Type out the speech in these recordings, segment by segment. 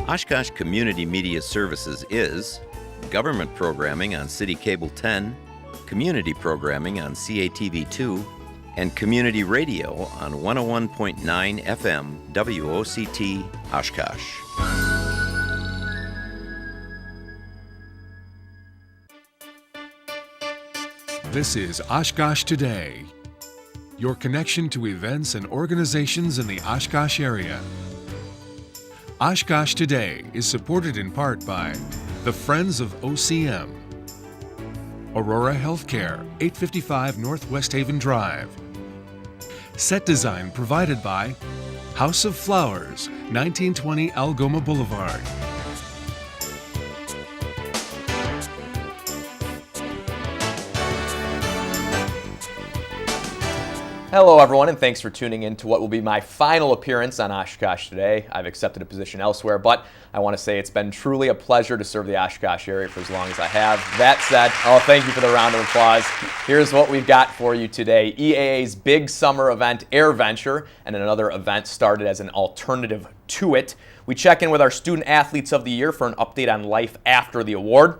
Oshkosh Community Media Services is government programming on City Cable 10, community programming on CATV 2, and community radio on 101.9 FM WOCT Oshkosh. This is Oshkosh Today, your connection to events and organizations in the Oshkosh area. Oshkosh Today is supported in part by the Friends of OCM, Aurora Healthcare, 855 Northwest Haven Drive. Set design provided by House of Flowers, 1920 Algoma Boulevard. Hello everyone, and thanks for tuning in to what will be my final appearance on Oshkosh Today. I've accepted a position elsewhere, but I want to say it's been truly a pleasure to serve the Oshkosh area for as long as I have. That said, thank you for the round of applause. Here's what we've got for you today. EAA's big summer event, Air Venture, and another event started as an alternative to it. We check in with our Student Athletes of the Year for an update on life after the award.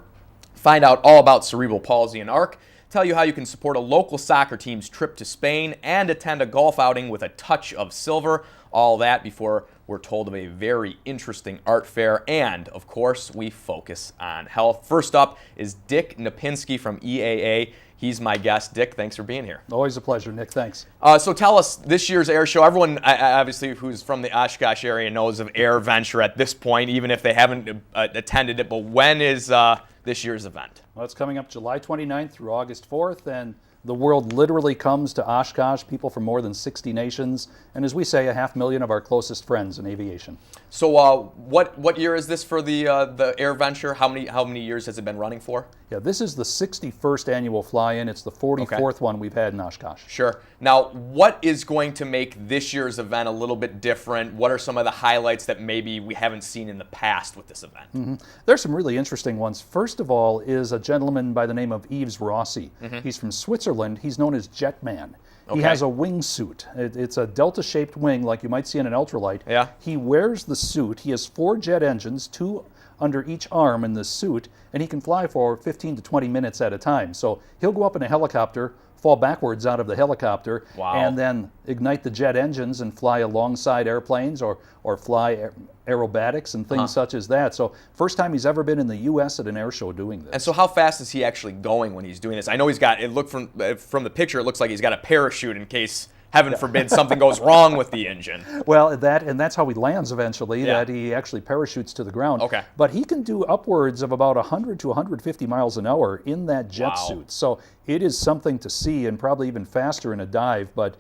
Find out all about cerebral palsy and ARC. Tell you how you can support a local soccer team's trip to Spain and attend a golf outing with a touch of silver. All that before we're told of a very interesting art fair. And, of course, we focus on health. First up is Dick Napinski from EAA. He's my guest. Dick, thanks for being here. Always a pleasure, Nick. Thanks. So tell us, this year's air show, everyone obviously who's from the Oshkosh area knows of Air Venture at this point, even if they haven't attended it. But when is this year's event? Well, it's coming up July 29th through August 4th, and the world literally comes to Oshkosh, people from more than 60 nations, and as we say, 500,000 of our closest friends in aviation. So what year is this for the Air Venture? How many years has it been running for? Yeah, this is the 61st annual fly-in. It's the 44th one we've had in Oshkosh. Sure. Now, what is going to make this year's event a little bit different? What are some of the highlights that maybe we haven't seen in the past with this event? Mm-hmm. There's some really interesting ones. First of all is a gentleman by the name of Yves Rossi. Mm-hmm. He's from Switzerland. He's known as Jetman. He has a wingsuit. It's a delta-shaped wing like you might see in an ultralight. Yeah. He wears the suit. He has 4 jet engines, 2 under each arm in this suit, and he can fly for 15 to 20 minutes at a time. So he'll go up in a helicopter, fall backwards out of the helicopter, and then ignite the jet engines and fly alongside airplanes or fly aerobatics and things such as that. So first time he's ever been in the U.S. at an air show doing this. And so how fast is he actually going when he's doing this? I know he's got, it looked from the picture, it looks like he's got a parachute in case, heaven forbid, something goes wrong with the engine. Well, that's how he lands eventually, that he actually parachutes to the ground. Okay. But he can do upwards of about 100 to 150 miles an hour in that jet suit. So it is something to see, and probably even faster in a dive. But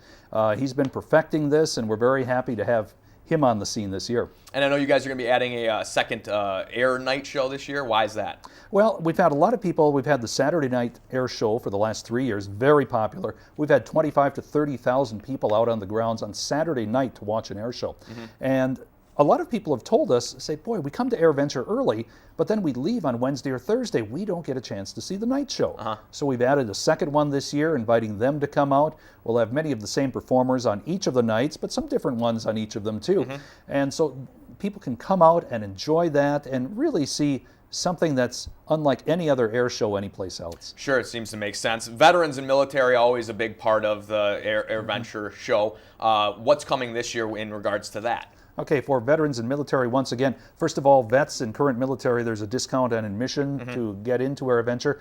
he's been perfecting this, and we're very happy to have him on the scene this year. And I know you guys are going to be adding a second air night show this year. Why is that? Well, we've had a lot of people. We've had the Saturday night air show for the last 3 years, very popular. We've had 25 to 30,000 people out on the grounds on Saturday night to watch an air show. Mm-hmm. And a lot of people have told us, say, boy, we come to Air Venture early, but then we leave on Wednesday or Thursday. We don't get a chance to see the night show. So we've added a second one this year, inviting them to come out. We'll have many of the same performers on each of the nights, but some different ones on each of them too. Mm-hmm. And so people can come out and enjoy that and really see something that's unlike any other air show anyplace else. Sure, it seems to make sense. Veterans and military are always a big part of the Air Venture show. What's coming this year in regards to that? Okay, for veterans and military, once again, first of all, vets and current military, there's a discount on admission to get into Air Venture.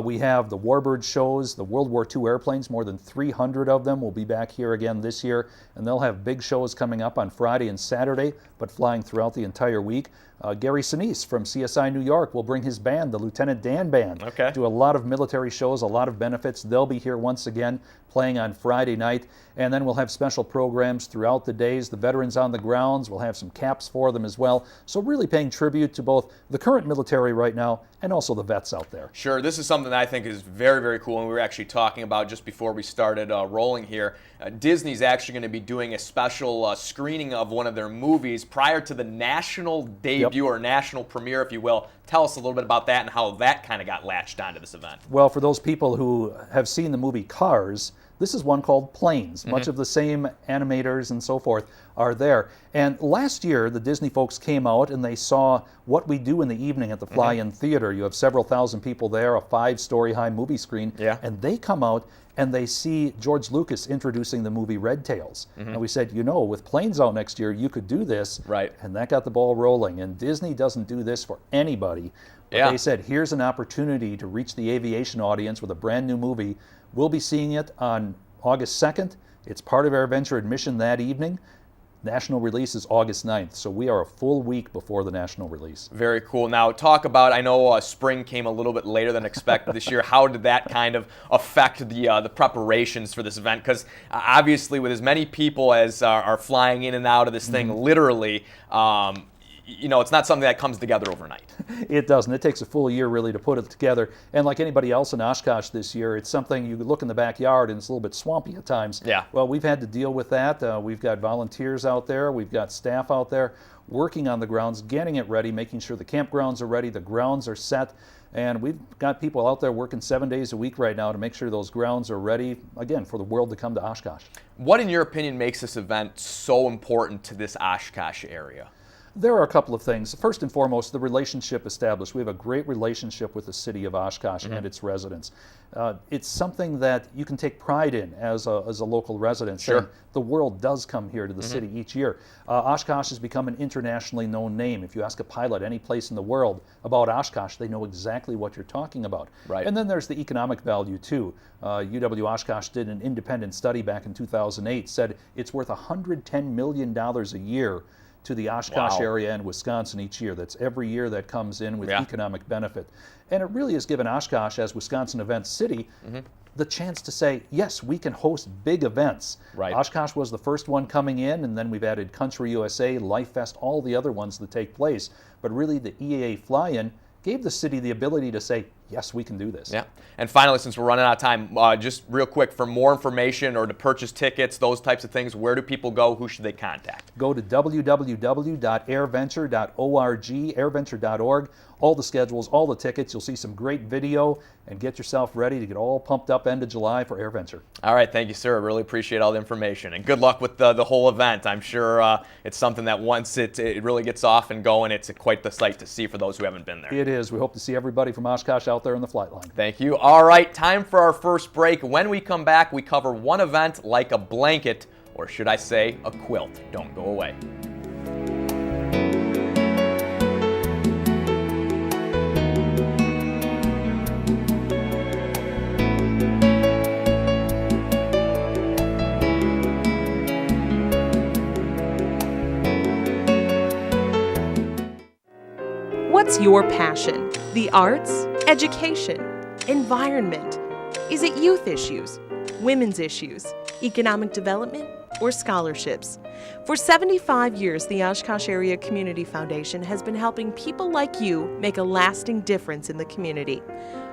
We have the Warbird shows, the World War II airplanes, more than 300 of them will be back here again this year, and they'll have big shows coming up on Friday and Saturday, but flying throughout the entire week. Gary Sinise from CSI New York will bring his band, the Lieutenant Dan Band, do a lot of military shows, a lot of benefits. They'll be here once again playing on Friday night, and then we'll have special programs throughout the days. The veterans on the grounds, we'll have some caps for them as well. So really paying tribute to both the current military right now and also the vets out there. Sure, this is something that I think is very, very cool, and we were actually talking about just before we started rolling here. Disney's actually going to be doing a special screening of one of their movies prior to the national debut or national premiere, if you will. Tell us a little bit about that and how that kind of got latched onto this event. Well, for those people who have seen the movie Cars, this is one called Planes. Much of the same animators and so forth are there. And last year, the Disney folks came out and they saw what we do in the evening at the Fly-In Theater. You have several thousand people there, a 5-story high movie screen, and they come out and they see George Lucas introducing the movie Red Tails. And we said, you know, with planes out next year, you could do this. Right. And that got the ball rolling. And Disney doesn't do this for anybody. But they said, here's an opportunity to reach the aviation audience with a brand new movie. We'll be seeing it on August 2nd. It's part of AirVenture admission that evening. National release is August 9th, so we are a full week before the national release. Very cool. Now, talk about, I know spring came a little bit later than expected this year. How did that kind of affect the preparations for this event? Because obviously with as many people as are flying in and out of this thing, literally, you know, it's not something that comes together overnight. It doesn't. It takes a full year really to put it together. And like anybody else in Oshkosh this year, it's something you look in the backyard and it's a little bit swampy at times. Yeah. Well, we've had to deal with that. We've got volunteers out there. We've got staff out there working on the grounds, getting it ready, making sure the campgrounds are ready, the grounds are set. And we've got people out there working 7 days a week right now to make sure those grounds are ready, again, for the world to come to Oshkosh. What, in your opinion, makes this event so important to this Oshkosh area? There are a couple of things. First and foremost, the relationship established. We have a great relationship with the city of Oshkosh and its residents. It's something that you can take pride in as a local resident. Sure. The world does come here to the city each year. Oshkosh has become an internationally known name. If you ask a pilot any place in the world about Oshkosh, they know exactly what you're talking about. Right. And then there's the economic value too. UW Oshkosh did an independent study back in 2008, said it's worth $110 million a year to the Oshkosh area and Wisconsin each year. That's every year that comes in with economic benefit. And it really has given Oshkosh, as Wisconsin Event City, the chance to say, yes, we can host big events. Right. Oshkosh was the first one coming in, and then we've added Country USA, Life Fest, all the other ones that take place. But really, the EAA Fly-In gave the city the ability to say, yes, we can do this. Yeah. And finally, since we're running out of time, just real quick, for more information or to purchase tickets, those types of things, where do people go? Who should they contact? Go to www.airventure.org, airventure.org. All the schedules, all the tickets. You'll see some great video and get yourself ready to get all pumped up end of July for AirVenture. All right. Thank you, sir. I really appreciate all the information. And good luck with the whole event. I'm sure it's something that once it really gets off and going, it's quite the sight to see for those who haven't been there. It is. We hope to see everybody from Oshkosh out there in the flight line. Thank you. All right. Time for our first break. When we come back, we cover one event like a blanket, or should I say a quilt. Don't go away. What's your passion? The arts? Education? Environment? Is it youth issues? Women's issues? Economic development? Or scholarships? For 75 years, the Oshkosh Area Community Foundation has been helping people like you make a lasting difference in the community.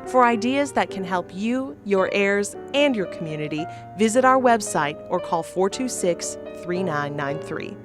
For ideas that can help you, your heirs, and your community, visit our website or call 426-3993.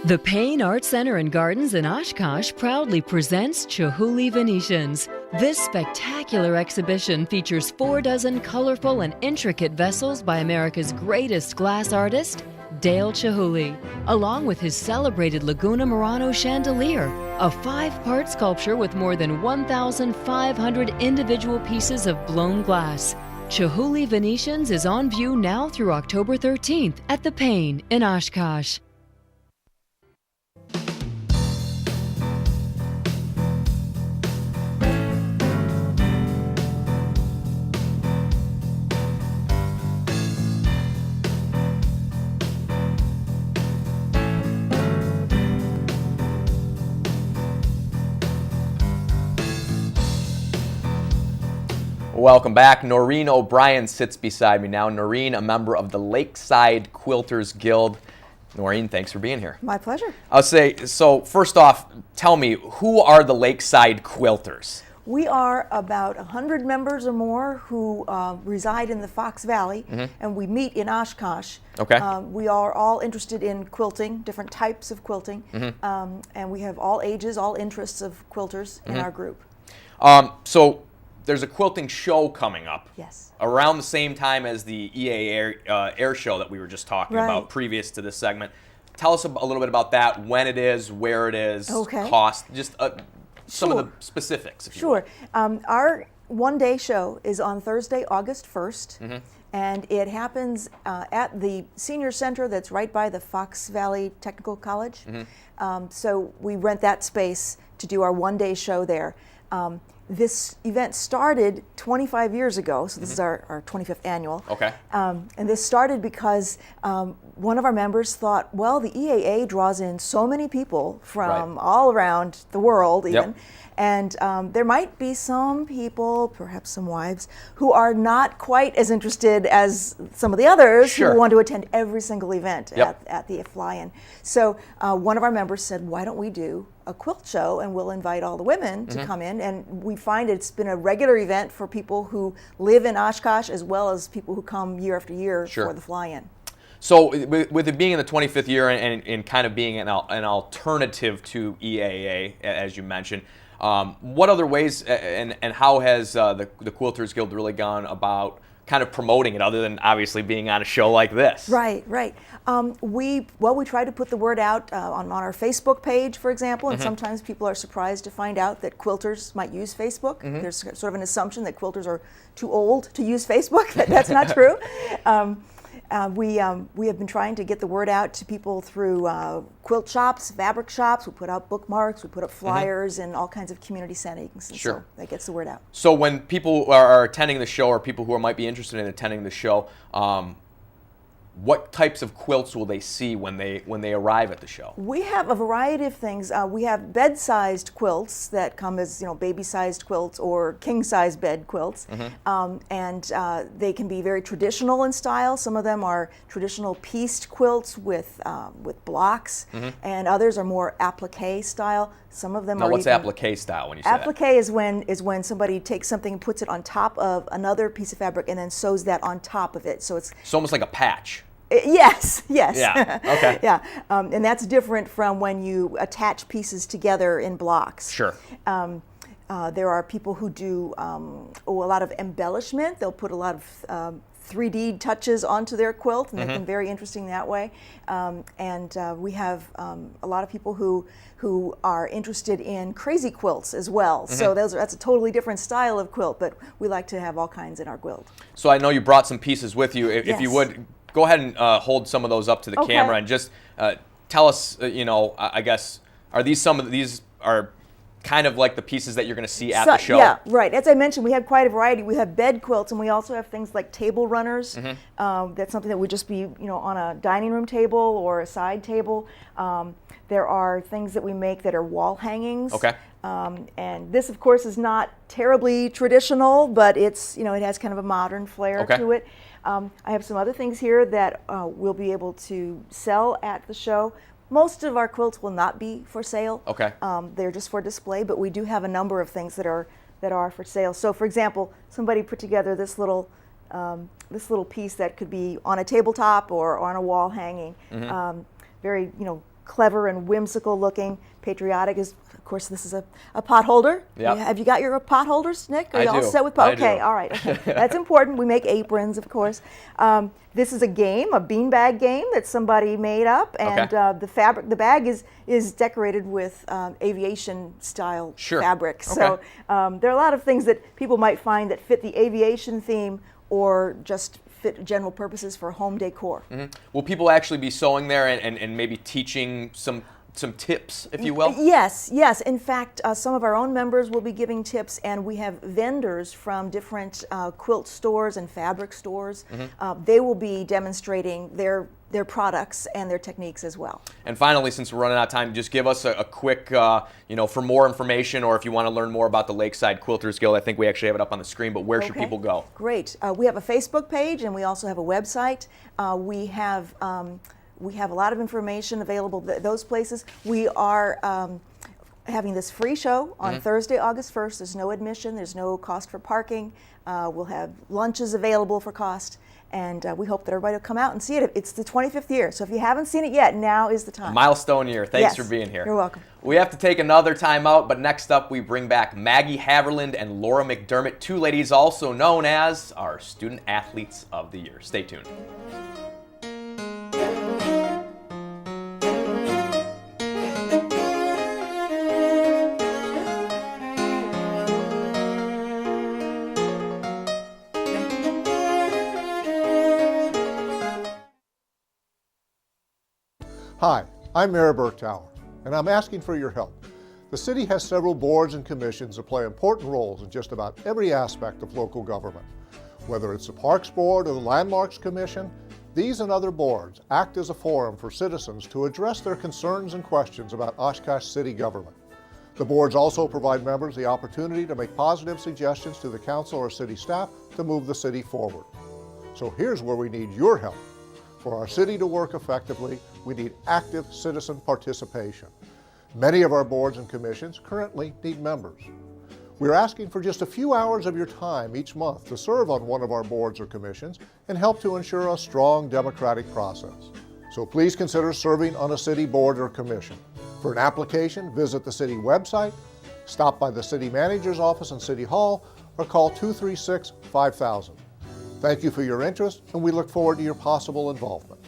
The Payne Art Center and Gardens in Oshkosh proudly presents Chihuly Venetians. This spectacular exhibition features 4 dozen colorful and intricate vessels by America's greatest glass artist, Dale Chihuly, along with his celebrated Laguna Murano chandelier, a 5-part sculpture with more than 1,500 individual pieces of blown glass. Chihuly Venetians is on view now through October 13th at the Payne in Oshkosh. Welcome back. Noreen O'Brien sits beside me now. Noreen, a member of the Lakeside Quilters Guild. Noreen, thanks for being here. My pleasure. I'll say, so first off, tell me, who are the Lakeside Quilters? We are about 100 members or more who reside in the Fox Valley, and we meet in Oshkosh. Okay. We are all interested in quilting, different types of quilting, and we have all ages, all interests of quilters in our group. So there's a quilting show coming up. Yes. Around the same time as the EA Air Show that we were just talking Right. about previous to this segment. Tell us a little bit about that, when it is, where it is, Okay. cost, just some of Sure. the specifics, if you Sure. Our one-day show is on Thursday, August 1st, and it happens at the senior center that's right by the Fox Valley Technical College. So we rent that space to do our one-day show there. This event started 25 years ago, so this is our 25th annual. Okay. And this started because one of our members thought, well, the EAA draws in so many people from all around the world even, Yep. and there might be some people, perhaps some wives, who are not quite as interested as some of the others Sure. who want to attend every single event Yep. at the fly-in. So one of our members said, why don't we do a quilt show, and we'll invite all the women to come in. And we find it's been a regular event for people who live in Oshkosh as well as people who come year after year Sure. for the fly-in. So with it being in the 25th year and kind of being an alternative to EAA, as you mentioned, what other ways and how has the Quilters Guild really gone about kind of promoting it, other than obviously being on a show like this? Right, right. We try to put the word out on our Facebook page, for example, and sometimes people are surprised to find out that quilters might use Facebook. There's sort of an assumption that quilters are too old to use Facebook. That's not true. We have been trying to get the word out to people through quilt shops, fabric shops. We put out bookmarks, we put up flyers in all kinds of community settings. And Sure. so that gets the word out. So when people are attending the show, or people who might be interested in attending the show, what types of quilts will they see when they arrive at the show? We have a variety of things. We have bed-sized quilts that come as baby-sized quilts or king-size bed quilts, and they can be very traditional in style. Some of them are traditional pieced quilts with blocks, and others are more applique style. Some of them Now, are what's even, applique style when you say that? Applique is when somebody takes something and puts it on top of another piece of fabric and then sews that on top of it. So it's almost like a patch. Yes, yes. Yeah, okay. Yeah, and that's different from when you attach pieces together in blocks. Sure. There are people who do a lot of embellishment. They'll put a lot of 3D touches onto their quilt and make them very interesting that way. And we have a lot of people who are interested in crazy quilts as well. So that's a totally different style of quilt, but we like to have all kinds in our quilt. So I know you brought some pieces with you. If you Yes. would, go ahead and hold some of those up to the Okay. camera and just tell us, I guess, are these some of these are kind of like the pieces that you're going to see at the show? Yeah, right. As I mentioned, we have quite a variety. We have bed quilts, and we also have things like table runners. That's something that would just be, on a dining room table or a side table. There are things that we make that are wall hangings. Okay. And this, of course, is not terribly traditional, but it's, it has kind of a modern flair Okay. to it. I have some other things here that we'll be able to sell at the show. Most of our quilts will not be for sale. Okay. They're just for display, but we do have a number of things that are for sale. So, for example, somebody put together this little piece that could be on a tabletop or on a wall hanging. Very, clever and whimsical looking. Patriotic is, of course, this is a pot holder. Yep. Have you got your pot holders, Nick? Are I you all do. set with I Okay, do. all right. Okay. That's important. We make aprons, of course. This is a game, a beanbag game that somebody made up, and Okay. the bag is decorated with aviation style Sure. fabric. Okay. So there are a lot of things that people might find that fit the aviation theme or just fit general purposes for home decor. Will people actually be sewing there and maybe teaching some tips, if you will? Yes, yes. In fact, some of our own members will be giving tips, and we have vendors from different quilt stores and fabric stores. They will be demonstrating their products and their techniques as well. And finally, since we're running out of time, just give us a quick, for more information, or if you want to learn more about the Lakeside Quilters Guild. I think we actually have it up on the screen, but where should people go? Great. We have a Facebook page, and we also have a website. We have a lot of information available those places. We are having this free show on Thursday, August 1st. There's no admission. There's no cost for parking. We'll have lunches available for cost. And we hope that everybody will come out and see it. It's the 25th year, so if you haven't seen it yet, now is the time. Milestone year. Thanks Yes, for being here. You're welcome. We have to take another time out, but next up we bring back Maggie Haverland and Laura McDermott, two ladies also known as our Student Athletes of the Year. Stay tuned. Hi, I'm Mayor Bergtauer, and I'm asking for your help. The city has several boards and commissions that play important roles in just about every aspect of local government. Whether it's the Parks Board or the Landmarks Commission, these and other boards act as a forum for citizens to address their concerns and questions about Oshkosh city government. The boards also provide members the opportunity to make positive suggestions to the council or city staff to move the city forward. So here's where we need your help. For our city to work effectively, we need active citizen participation. Many of our boards and commissions currently need members. We're asking for just a few hours of your time each month to serve on one of our boards or commissions and help to ensure a strong democratic process. So please consider serving on a city board or commission. For an application, visit the city website, stop by the city manager's office in City Hall, or call 236-5000. Thank you for your interest, and we look forward to your possible involvement.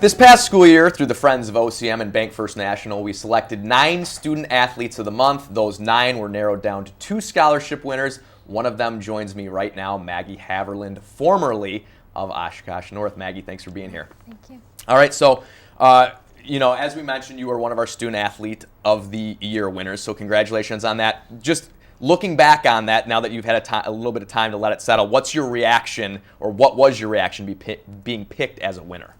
This past school year, through the Friends of OCM and Bank First National, we selected 9 Student Athletes of the Month. Those 9 were narrowed down to 2 scholarship winners. One of them joins me right now, Maggie Haverland, formerly of Oshkosh North. Maggie, thanks for being here. Thank you. All right, so, as we mentioned, you were one of our Student Athlete of the Year winners, so congratulations on that. Just looking back on that, now that you've had a little bit of time to let it settle, what's your reaction, or what was your reaction being picked as a winner?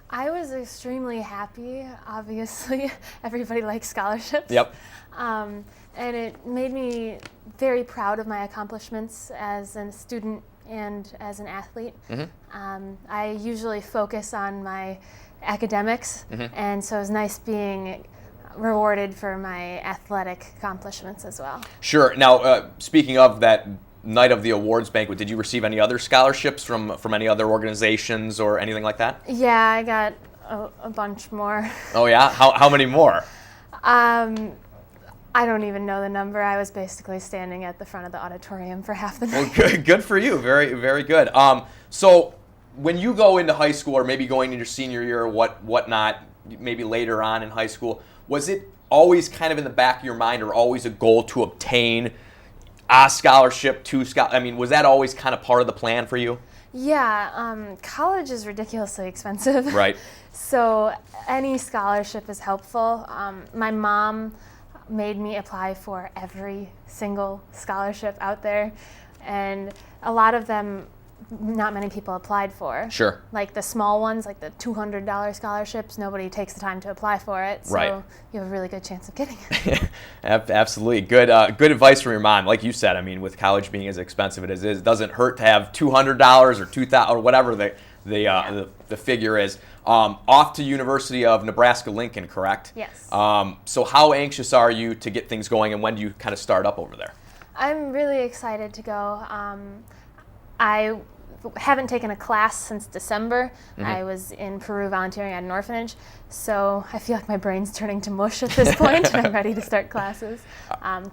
I was extremely happy. Obviously, everybody likes scholarships. Yep. And it made me very proud of my accomplishments as a student and as an athlete. Mm-hmm. I usually focus on my academics, and so it was nice being rewarded for my athletic accomplishments as well. Sure. Now, speaking of that night of the awards banquet, did you receive any other scholarships from any other organizations or anything like that? Yeah, I got a bunch more. Oh yeah? How many more? I don't even know the number. I was basically standing at the front of the auditorium for half the night. Well, good for you. Very, very good. So when you go into high school, or maybe going into your senior year or whatnot, maybe later on in high school, was it always kind of in the back of your mind, or always a goal to obtain a scholarship, was that always kind of part of the plan for you? Yeah, college is ridiculously expensive. Right. So any scholarship is helpful. My mom made me apply for every single scholarship out there, and a lot of them not many people applied for. Sure. Like the small ones, like the $200 scholarships, nobody takes the time to apply for it. So right. You have a really good chance of getting it. Absolutely. Good advice from your mom. Like you said, with college being as expensive as it is, it doesn't hurt to have $200 or $2,000 or whatever the figure is. Off to University of Nebraska-Lincoln, correct? Yes. So how anxious are you to get things going, and when do you kind of start up over there? I'm really excited to go. I haven't taken a class since December. I was in Peru volunteering at an orphanage, so I feel like my brain's turning to mush at this point, and I'm ready to start classes.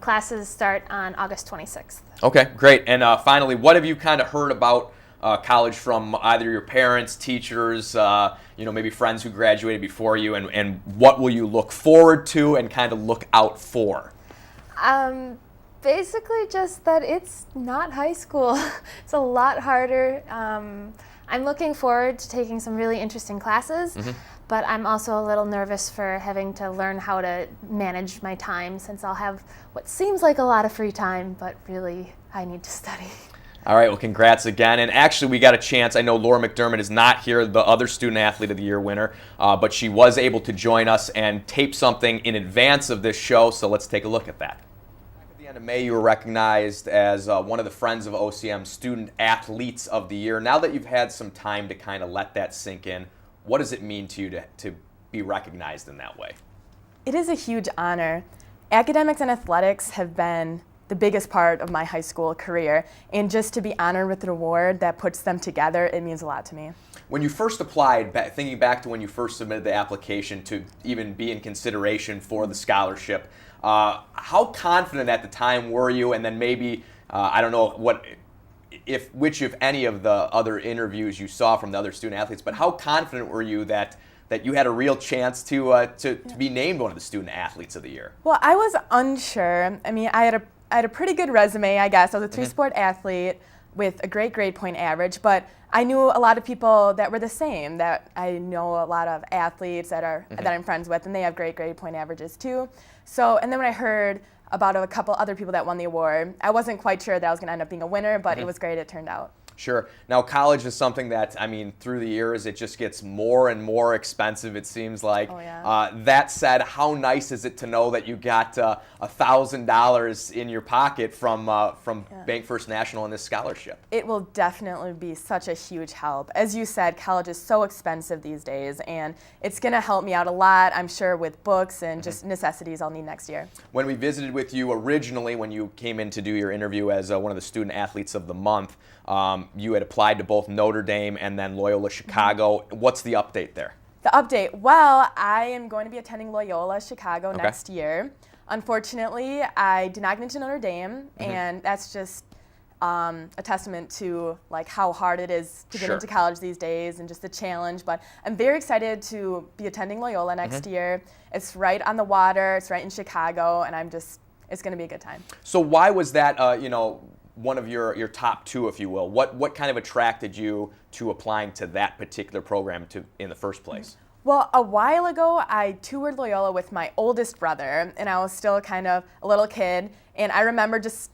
Classes start on August 26th. Okay, great. And finally, what have you kind of heard about college from either your parents, teachers, maybe friends who graduated before you, and what will you look forward to and kind of look out for? Basically just that it's not high school. It's a lot harder. I'm looking forward to taking some really interesting classes, but I'm also a little nervous for having to learn how to manage my time, since I'll have what seems like a lot of free time, but really I need to study. All right, well, congrats again. And actually, we got a chance. I know Laura McDermott is not here, the other Student Athlete of the Year winner, but she was able to join us and tape something in advance of this show, so let's take a look at that. end of May, you were recognized as one of the Friends of OCM Student Athletes of the Year. Now that you've had some time to kind of let that sink in, what does it mean to you to be recognized in that way? It is a huge honor. Academics and athletics have been the biggest part of my high school career, and just to be honored with an award that puts them together, it means a lot to me. When you first applied, thinking back to when you first submitted the application to even be in consideration for the scholarship, how confident at the time were you? And then maybe, I don't know which if any of the other interviews you saw from the other student athletes, but how confident were you that you had a real chance to be named one of the Student Athletes of the Year? Well, I was unsure. I mean, I had a pretty good resume, I guess. I was a three-sport athlete with a great grade point average, but I knew a lot of people that were the same, that I know a lot of athletes that I'm friends with, and they have great grade point averages too. So, and then when I heard about a couple other people that won the award, I wasn't quite sure that I was going to end up being a winner, but it was great it turned out. Sure. Now, college is something that, I mean, through the years, it just gets more and more expensive, it seems like. Oh, yeah. That said, how nice is it to know that you got $1,000 in your pocket from Bank First National in this scholarship? It will definitely be such a huge help. As you said, college is so expensive these days, and it's going to help me out a lot, I'm sure, with books and just necessities I'll need next year. When we visited with you originally, when you came in to do your interview as one of the Student Athletes of the Month, you had applied to both Notre Dame and then Loyola Chicago. What's the update there? The update, well, I am going to be attending Loyola Chicago next year. Unfortunately, I did not get into Notre Dame, and that's just a testament to like how hard it is to get into college these days and just the challenge. But I'm very excited to be attending Loyola next year. It's right on the water, it's right in Chicago, and it's going to be a good time. So why was that, one of your top two, if you will? What kind of attracted you to applying to that particular program in the first place? Well, a while ago, I toured Loyola with my oldest brother, and I was still kind of a little kid, and I remember just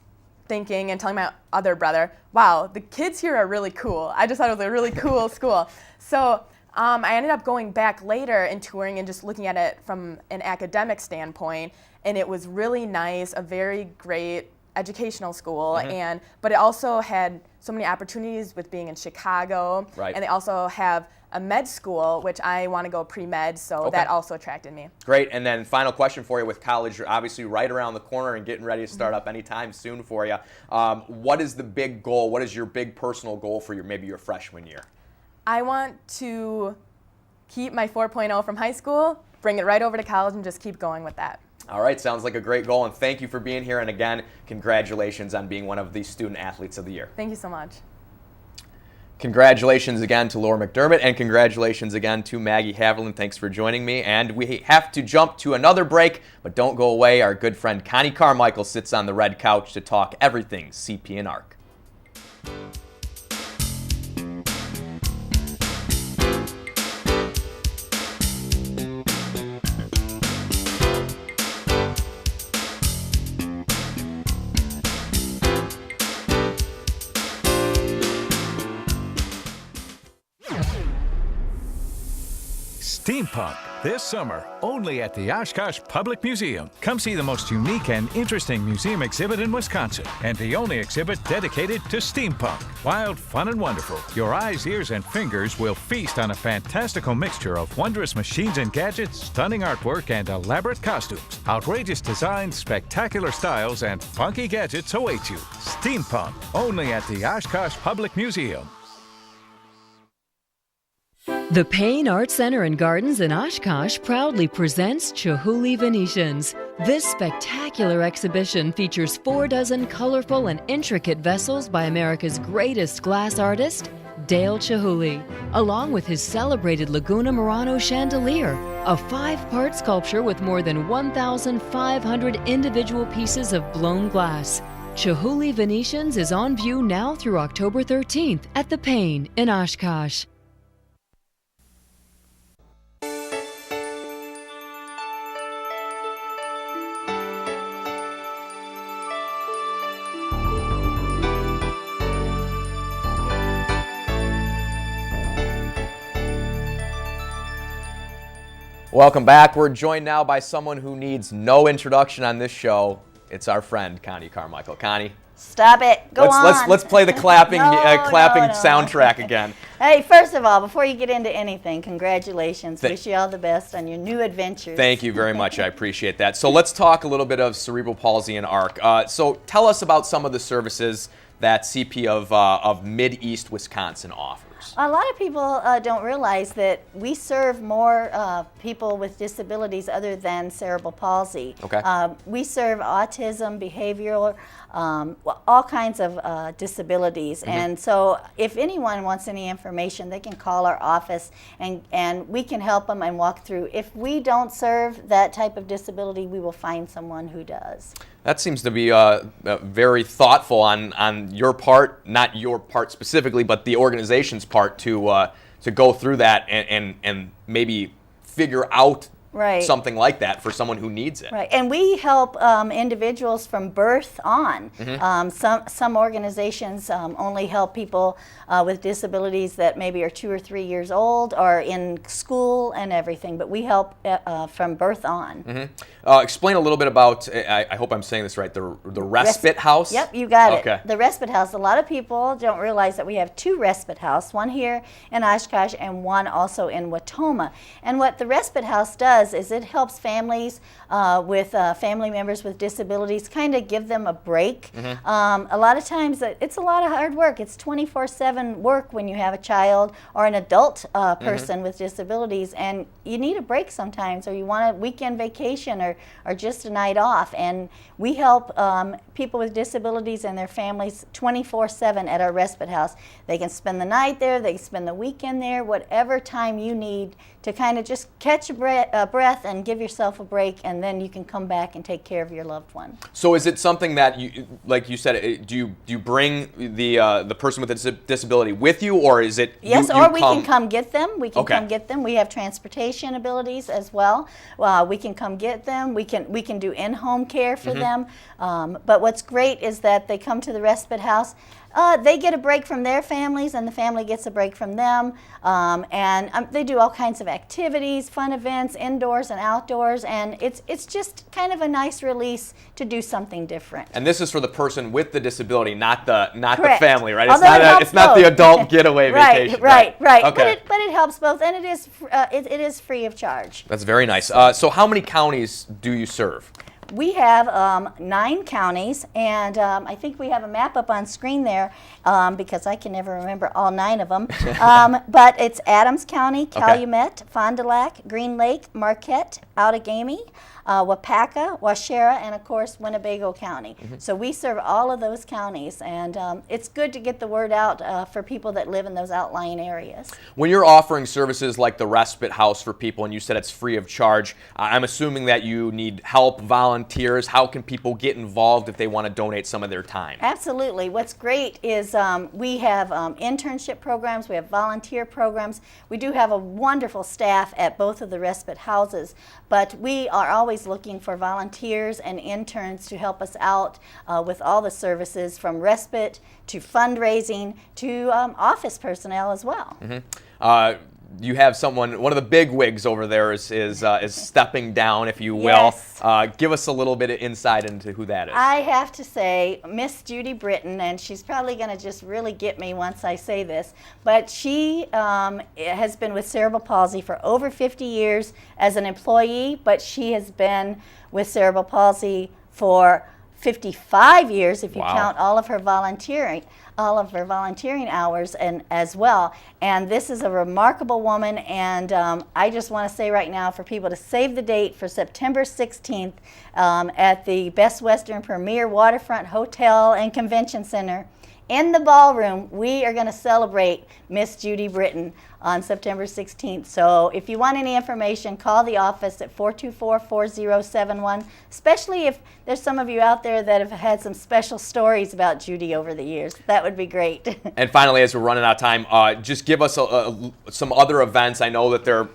thinking and telling my other brother, wow, the kids here are really cool. I just thought it was a really cool school. So I ended up going back later and touring and just looking at it from an academic standpoint, and it was really nice, a very great educational school, but it also had so many opportunities with being in Chicago, and they also have a med school, which I want to go pre-med, so that also attracted me. Great, and then final question for you with college, you're obviously right around the corner and getting ready to start up anytime soon for you. What is the big goal? What is your big personal goal for maybe your freshman year? I want to keep my 4.0 from high school, bring it right over to college, and just keep going with that. All right, sounds like a great goal, and thank you for being here. And again, congratulations on being one of the Student Athletes of the Year. Thank you so much. Congratulations again to Laura McDermott, and congratulations again to Maggie Haviland. Thanks for joining me. And we have to jump to another break, but don't go away. Our good friend Connie Carmichael sits on the red couch to talk everything CP and ARC. Steampunk, this summer, only at the Oshkosh Public Museum. Come see the most unique and interesting museum exhibit in Wisconsin, and the only exhibit dedicated to steampunk. Wild, fun, and wonderful. Your eyes, ears, and fingers will feast on a fantastical mixture of wondrous machines and gadgets, stunning artwork, and elaborate costumes. Outrageous designs, spectacular styles, and funky gadgets await you. Steampunk, only at the Oshkosh Public Museum. The Payne Art Center and Gardens in Oshkosh proudly presents Chihuly Venetians. This spectacular exhibition features 4 dozen colorful and intricate vessels by America's greatest glass artist, Dale Chihuly, along with his celebrated Laguna Murano chandelier, a 5-part sculpture with more than 1,500 individual pieces of blown glass. Chihuly Venetians is on view now through October 13th at the Payne in Oshkosh. Welcome back. We're joined now by someone who needs no introduction on this show, It's our friend Connie Carmichael. Connie, Stop it. Go on. Let's play the clapping No, soundtrack again. Hey, first of all, before you get into anything, congratulations. Wish you all the best on your new adventures. Thank you very much. I appreciate that. So let's talk a little bit of cerebral palsy and ARC. So tell us about some of the services that CP of Mid-East Wisconsin offers. A lot of people don't realize that we serve more people with disabilities other than cerebral palsy. Okay. We serve autism, behavioral, all kinds of disabilities. And so if anyone wants any information, they can call our office and we can help them and walk through. If we don't serve that type of disability, we will find someone who does. That seems to be very thoughtful on your part, not your part specifically, but the organization's part to go through that and maybe figure out something like that for someone who needs it. Right, and we help individuals from birth on. Some organizations only help people with disabilities that maybe are 2 or 3 years old or in school and everything, but we help from birth on. Explain a little bit about, I hope I'm saying this right, the respite house? Yep, you got Okay. it. The respite house. A lot of people don't realize that we have 2 respite houses, one here in Oshkosh and one also in Watoma. And what the respite house does is it helps families with family members with disabilities kind of give them a break. A lot of times it's a lot of hard work. It's 24/7 work when you have a child or an adult person with disabilities, and you need a break sometimes, or you want a weekend vacation or just a night off. And we help people with disabilities and their families 24/7 at our respite house. They can spend the night there, they can spend the weekend there, whatever time you need to kind of just catch a breath and give yourself a break, and then you can come back and take care of your loved one. So is it something that you, like you said, do you bring the person with a disability with you, or is it Yes, you or we can come get them. We can Okay. come get them. We have transportation abilities as well. We can come get them. We can do in-home care for them. But what's great is that they come to the respite house. They get a break from their families, and the family gets a break from them. They do all kinds of activities, fun events, indoors and outdoors, and it's just kind of a nice release to do something different. And this is for the person with the disability, not the Correct. family, right? Although It's not the both. adult getaway vacation. Right. Okay. But it helps both, and it is free of charge. That's very nice. So how many counties do you serve? We have 9 counties, and I think we have a map up on screen there because I can never remember all 9 of them. But it's Adams County, Calumet, Fond du Lac, Green Lake, Marquette, Outagamie, Wapaka, Waushara, and of course Winnebago County. So we serve all of those counties, and it's good to get the word out for people that live in those outlying areas. When you're offering services like the respite house for people, and you said it's free of charge, I'm assuming that you need help, volunteers. How can people get involved if they want to donate some of their time? Absolutely. What's great is we have internship programs, we have volunteer programs. We do have a wonderful staff at both of the respite houses, but we are always looking for volunteers and interns to help us out with all the services, from respite to fundraising to office personnel as well. You have one of the big wigs over there is stepping down, if you will. Yes. Give us a little bit of insight into who that is. I have to say, Miss Judy Britton, and she's probably going to just really get me once I say this, but she has been with cerebral palsy for over 50 years as an employee, but she has been with cerebral palsy for 55 years if you count all of her volunteering hours and as well. And this is a remarkable woman, and I just want to say right now for people to save the date for September 16th at the Best Western Premier Waterfront Hotel and Convention Center. In the ballroom, we are going to celebrate Miss Judy Britton on September 16th. So if you want any information, call the office at 424-4071, especially if there's some of you out there that have had some special stories about Judy over the years. That would be great. And finally, as we're running out of time, just give us some other events. I know that they're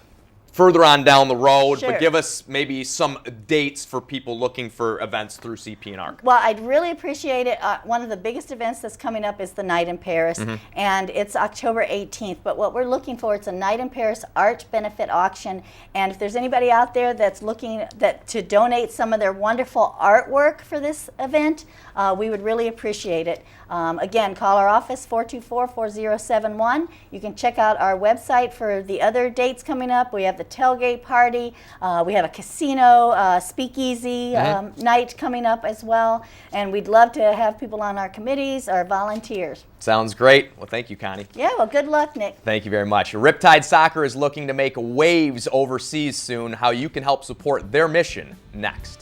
further on down the road, Sure. but give us maybe some dates for people looking for events through CP and ARC. Well, I'd really appreciate it. One of the biggest events that's coming up is the Night in Paris, and it's October 18th. But what we're looking for, it's a Night in Paris art benefit auction, and if there's anybody out there that's looking to donate some of their wonderful artwork for this event, we would really appreciate it. Again, call our office, 424-4071. You can check out our website for the other dates coming up. We have the tailgate party. We have a casino, speakeasy night coming up as well. And we'd love to have people on our committees or volunteers. Sounds great. Well, thank you, Connie. Yeah, well, good luck, Nick. Thank you very much. Riptide Soccer is looking to make waves overseas soon. How you can help support their mission next.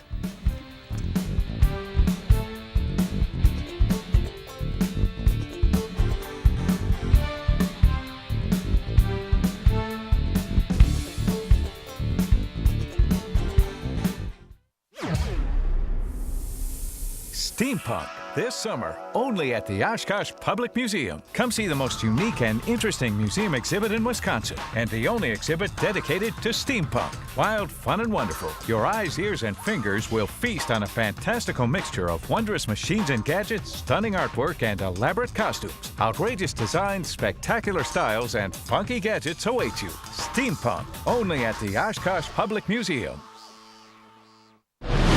Steampunk, this summer, only at the Oshkosh Public Museum. Come see the most unique and interesting museum exhibit in Wisconsin, and the only exhibit dedicated to steampunk. Wild, fun, and wonderful. Your eyes, ears, and fingers will feast on a fantastical mixture of wondrous machines and gadgets, stunning artwork, and elaborate costumes. Outrageous designs, spectacular styles, and funky gadgets await you. Steampunk, only at the Oshkosh Public Museum.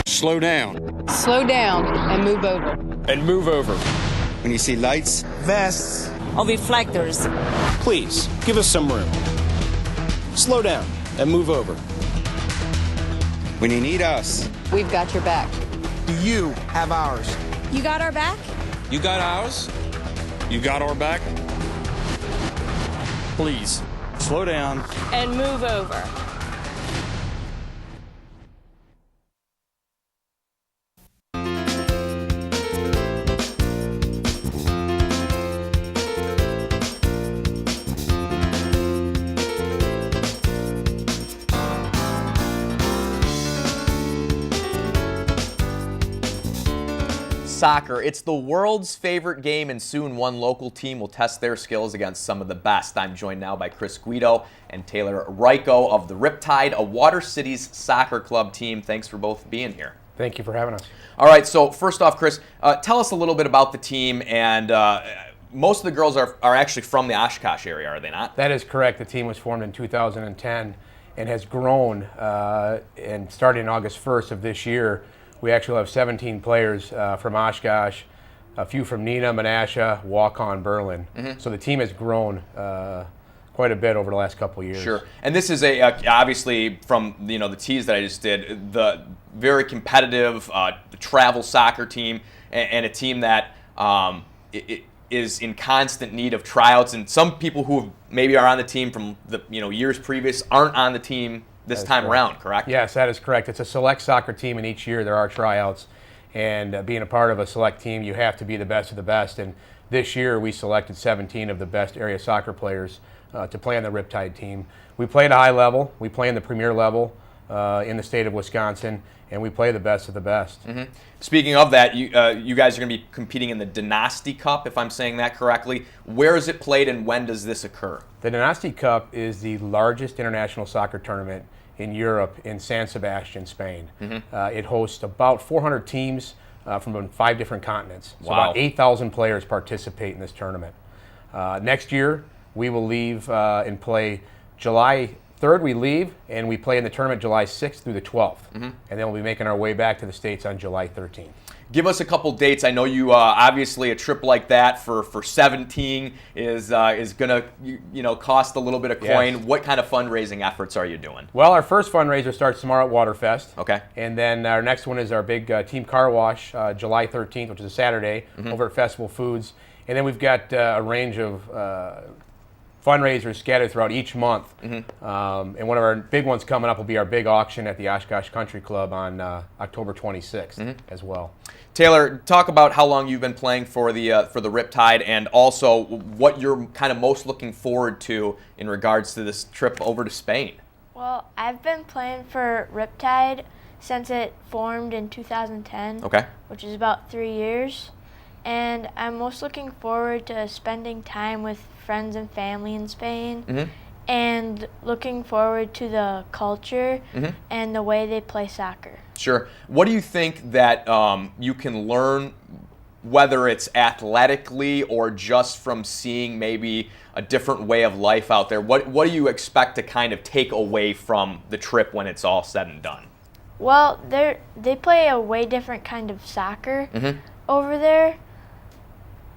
Slow down. Slow down and move over. And move over. When you see lights, Vests or reflectors. please give us some room. Slow down and move over. When you need us, We've got your back. do you have ours? You got our back? You got ours? You got our back? Please, slow down. And move over. Soccer. It's the world's favorite game, and soon one local team will test their skills against some of the best. I'm joined now by Chris Guido and Taylor Ryko of the Riptide, a Water Cities soccer club team. Thanks for both being here. Thank you for having us. All right, so first off, Chris, tell us a little bit about the team, and most of the girls are actually from the Oshkosh area, are they not? That is correct. The team was formed in 2010 and has grown, and starting August 1st of this year, we actually have 17 players from Oshkosh, a few from Neenah, Menasha, Waukon, Berlin. So the team has grown quite a bit over the last couple of years. Sure, and this is obviously from the tease that I just did, the very competitive travel soccer team, and a team that it is in constant need of tryouts. And some people who maybe are on the team from the years previous aren't on the team this time around, correct? Yes, that is correct. It's a select soccer team, and each year there are tryouts. And being a part of a select team, you have to be the best of the best. And this year we selected 17 of the best area soccer players to play on the Riptide team. We play at a high level. We play in the premier level in the state of Wisconsin, and we play the best of the best. Speaking of that, you guys are going to be competing in the Dynasty Cup, if I'm saying that correctly. Where is it played, and when does this occur? The Dynasty Cup is the largest international soccer tournament in Europe, in San Sebastian, Spain. It hosts about 400 teams from 5 different continents. So Wow. about 8,000 players participate in this tournament. Next year, we will leave and play July 3rd, we leave, and we play in the tournament July 6th through the 12th. And then we'll be making our way back to the States on July 13th. Give us a couple dates. I know you obviously a trip like that for 17 is going to cost a little bit of coin. Yes. What kind of fundraising efforts are you doing? Well, our first fundraiser starts tomorrow at Waterfest. Okay. And then our next one is our big team car wash, July 13th, which is a Saturday, over at Festival Foods. And then we've got a range of fundraisers scattered throughout each month. And one of our big ones coming up will be our big auction at the Oshkosh Country Club on October 26th as well. Taylor, talk about how long you've been playing for the Riptide, and also what you're kind of most looking forward to in regards to this trip over to Spain. Well, I've been playing for Riptide since it formed in 2010, which is about 3 years. And I'm most looking forward to spending time with friends and family in Spain and looking forward to the culture and the way they play soccer. Sure. What do you think that you can learn, whether it's athletically or just from seeing maybe a different way of life out there? What do you expect to kind of take away from the trip when it's all said and done? Well, they play a way different kind of soccer over there,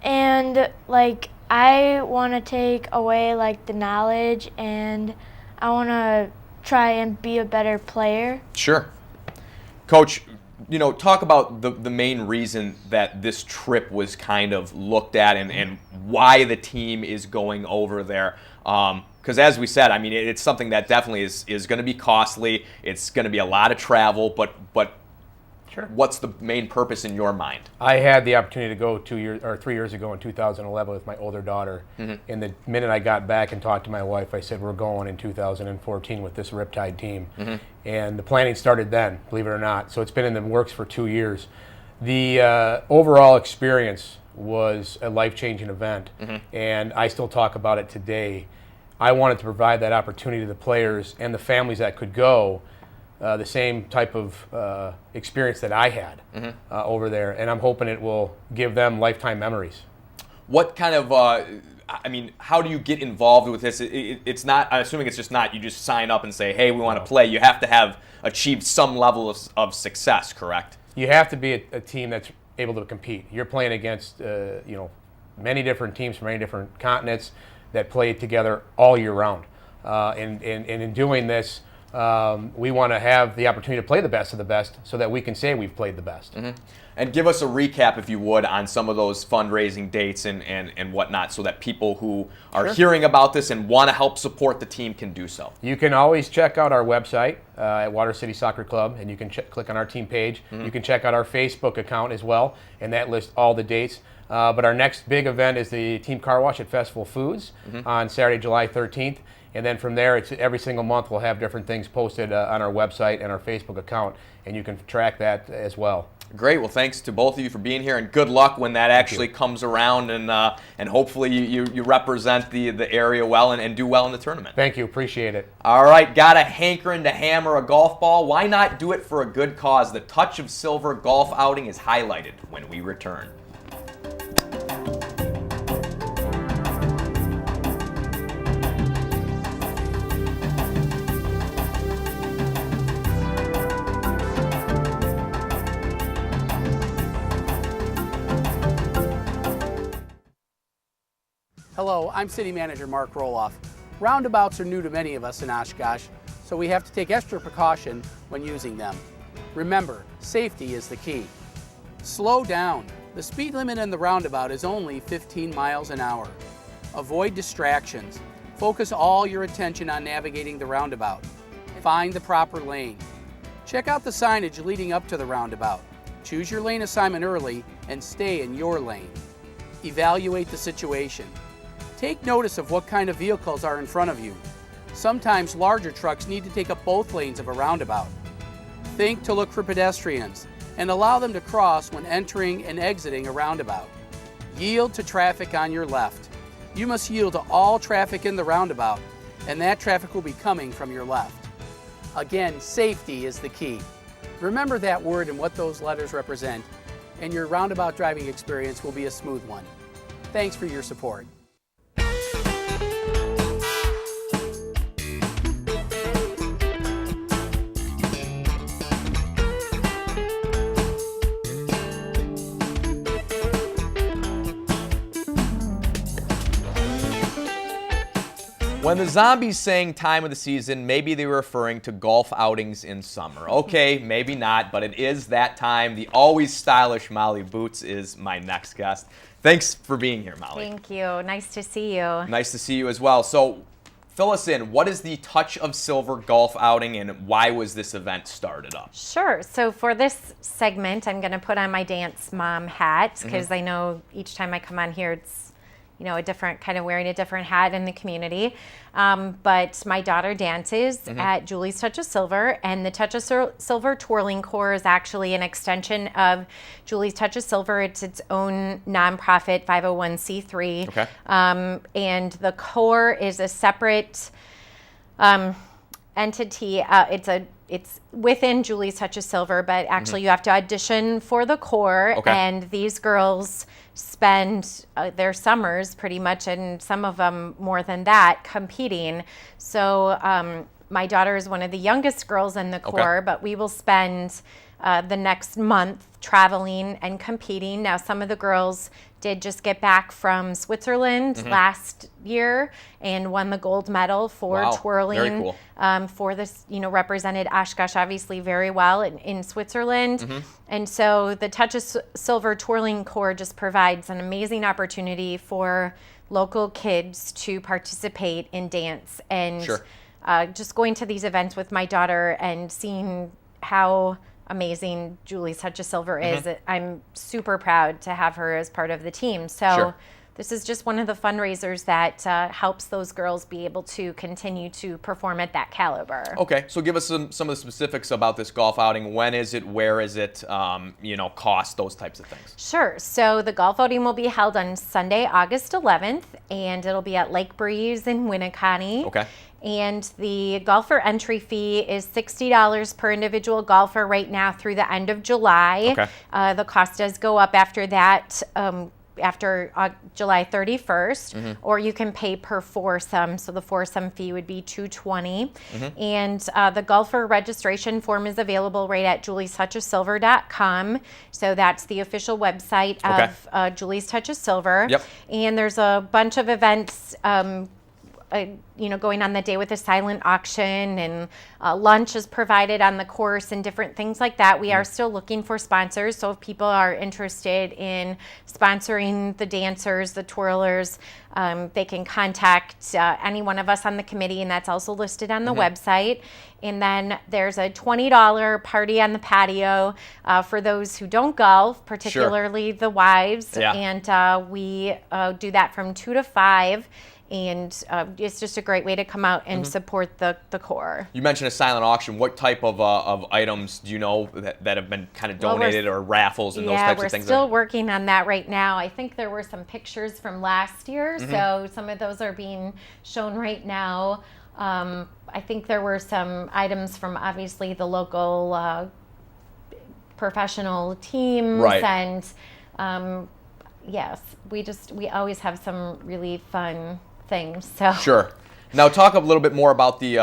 and like I want to take away like the knowledge, and I want to try and be a better player. Sure. Coach, talk about the main reason that this trip was kind of looked at and why the team is going over there. Because as we said, I mean, it's something that definitely is going to be costly. It's going to be a lot of travel, but Sure. What's the main purpose in your mind? I had the opportunity to go 3 years ago in 2011 with my older daughter. And the minute I got back and talked to my wife, I said, we're going in 2014 with this Riptide team. And the planning started then, believe it or not. So it's been in the works for 2 years. The overall experience was a life-changing event, and I still talk about it today. I wanted to provide that opportunity to the players and the families that could go, the same type of experience that I had over there, and I'm hoping it will give them lifetime memories. What kind of, how do you get involved with this? It's not, I'm assuming it's just not, you just sign up and say, hey, we want to play. You have to have achieved some level of success, correct? You have to be a team that's able to compete. You're playing against, many different teams from many different continents that play together all year round. And in doing this, we want to have the opportunity to play the best of the best so that we can say we've played the best. And give us a recap, if you would, on some of those fundraising dates and whatnot, so that people who are hearing about this and want to help support the team can do so. You can always check out our website at Water City Soccer Club, and you can click on our team page. You can check out our Facebook account as well, and that lists all the dates. But our next big event is the Team Car Wash at Festival Foods on Saturday, July 13th. And then from there, it's every single month we'll have different things posted on our website and our Facebook account, and you can track that as well. Great. Well, thanks to both of you for being here, and good luck when that actually comes around, and hopefully you represent the area well and do well in the tournament. Thank you. Appreciate it. All right. Got a hankering to hammer a golf ball? Why not do it for a good cause? The Touch of Silver golf outing is highlighted when we return. Hello, I'm City Manager Mark Roloff. Roundabouts are new to many of us in Oshkosh, so we have to take extra precaution when using them. Remember, safety is the key. Slow down. The speed limit in the roundabout is only 15 miles an hour. Avoid distractions. Focus all your attention on navigating the roundabout. Find the proper lane. Check out the signage leading up to the roundabout. Choose your lane assignment early and stay in your lane. Evaluate the situation. Take notice of what kind of vehicles are in front of you. Sometimes larger trucks need to take up both lanes of a roundabout. Think to look for pedestrians and allow them to cross when entering and exiting a roundabout. Yield to traffic on your left. You must yield to all traffic in the roundabout, and that traffic will be coming from your left. Again, safety is the key. Remember that word and what those letters represent, and your roundabout driving experience will be a smooth one. Thanks for your support. When the Zombies sang time of the season, maybe they were referring to golf outings in summer. Okay, maybe not, but it is that time. The always stylish Molly Boots is my next guest. Thanks for being here, Molly. Thank you. Nice to see you. Nice to see you as well. So, fill us in. What is the Touch of Silver golf outing, and why was this event started up? Sure. So for this segment, I'm going to put on my dance mom hat, because I know each time I come on here, it's a different kind of wearing a different hat in the community. But my daughter dances at Julie's Touch of Silver, and the Touch of Silver Twirling Corps is actually an extension of Julie's Touch of Silver. It's its own nonprofit 501c3. Okay. And the Corps is a separate entity. It's within Julie's Touch of Silver, but actually you have to audition for the corps, and these girls spend their summers pretty much, and some of them more than that, competing. So my daughter is one of the youngest girls in the corps, but we will spend the next month traveling and competing. Now, some of the girls did just get back from Switzerland last year and won the gold medal for twirling. Very cool. For this, represented Oshkosh obviously very well in Switzerland. And so the Touch of Silver Twirling Corps just provides an amazing opportunity for local kids to participate in dance. And just going to these events with my daughter and seeing how amazing Julie's Touch of Silver is. I'm super proud to have her as part of the team. So this is just one of the fundraisers that helps those girls be able to continue to perform at that caliber. Okay, so give us some of the specifics about this golf outing. When is it? Where is it? Cost, those types of things. Sure. So the golf outing will be held on Sunday, August 11th, and it'll be at Lake Breeze in Winneconne. Okay. And the golfer entry fee is $60 per individual golfer right now through the end of July. Okay. The cost does go up after that, after July 31st, or you can pay per foursome. So the foursome fee would be $220. And the golfer registration form is available right at juliestouchofsilver.com. So that's the official website of Julie's Touch of Silver. And there's a bunch of events going on the day with a silent auction, and lunch is provided on the course and different things like that. We are still looking for sponsors, so if people are interested in sponsoring the dancers, the twirlers, they can contact any one of us on the committee, and that's also listed on the website. And then there's a $20 party on the patio for those who don't golf, particularly the wives, and we do that from 2 to 5. And it's just a great way to come out and support the corps. You mentioned a silent auction. What type of items do you know that have been kind of donated, or raffles and those types of things? Yeah, we're still working on that right now. I think there were some pictures from last year, so some of those are being shown right now. I think there were some items from obviously the local professional teams, and yes, we always have some really fun things. So sure. Now talk a little bit more about the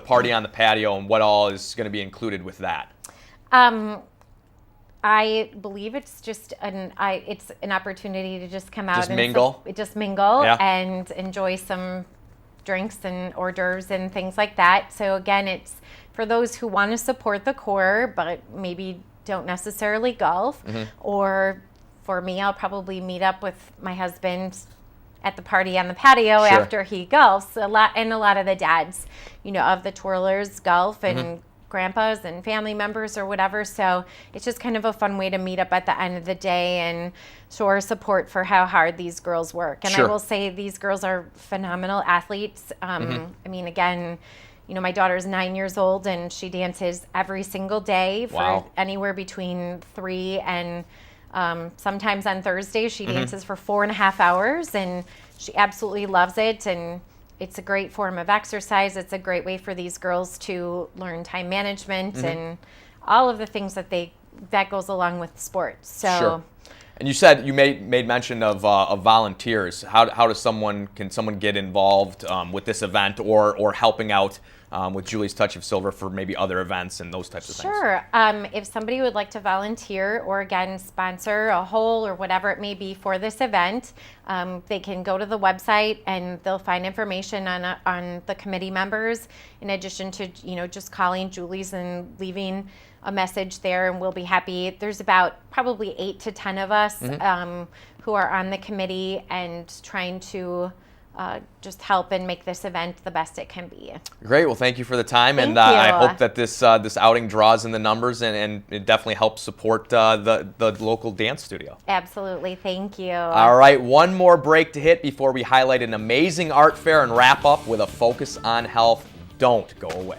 party on the patio and what all is going to be included with that. I believe it's just an opportunity to just come out just and mingle, and enjoy some drinks and hors d'oeuvres and things like that. So again, it's for those who want to support the corps but maybe don't necessarily golf, or for me, I'll probably meet up with my husband at the party on the patio after he golfs. A lot of the dads, of the twirlers golf, and grandpas and family members or whatever. So it's just kind of a fun way to meet up at the end of the day and show our support for how hard these girls work. And I will say these girls are phenomenal athletes. I mean, again, my daughter's 9 years old and she dances every single day for anywhere between 3 and sometimes on Thursdays she dances for 4.5 hours, and she absolutely loves it. And it's a great form of exercise. It's a great way for these girls to learn time management and all of the things that goes along with sports. So. And you said you made mention of volunteers. Can someone get involved with this event or helping out with Julie's Touch of Silver for maybe other events and those types of things? Sure. If somebody would like to volunteer or again sponsor a hole or whatever it may be for this event, they can go to the website and they'll find information on the committee members, in addition to just calling Julie's and leaving a message there, and we'll be happy. There's about probably 8 to 10 of us who are on the committee and trying to just help and make this event the best it can be. Great. Well, thank you for the time, Thank and you. I hope that this outing draws in the numbers and it definitely helps support the local dance studio. Absolutely. Thank you. All right, one more break to hit before we highlight an amazing art fair and wrap up with a focus on health. Don't go away.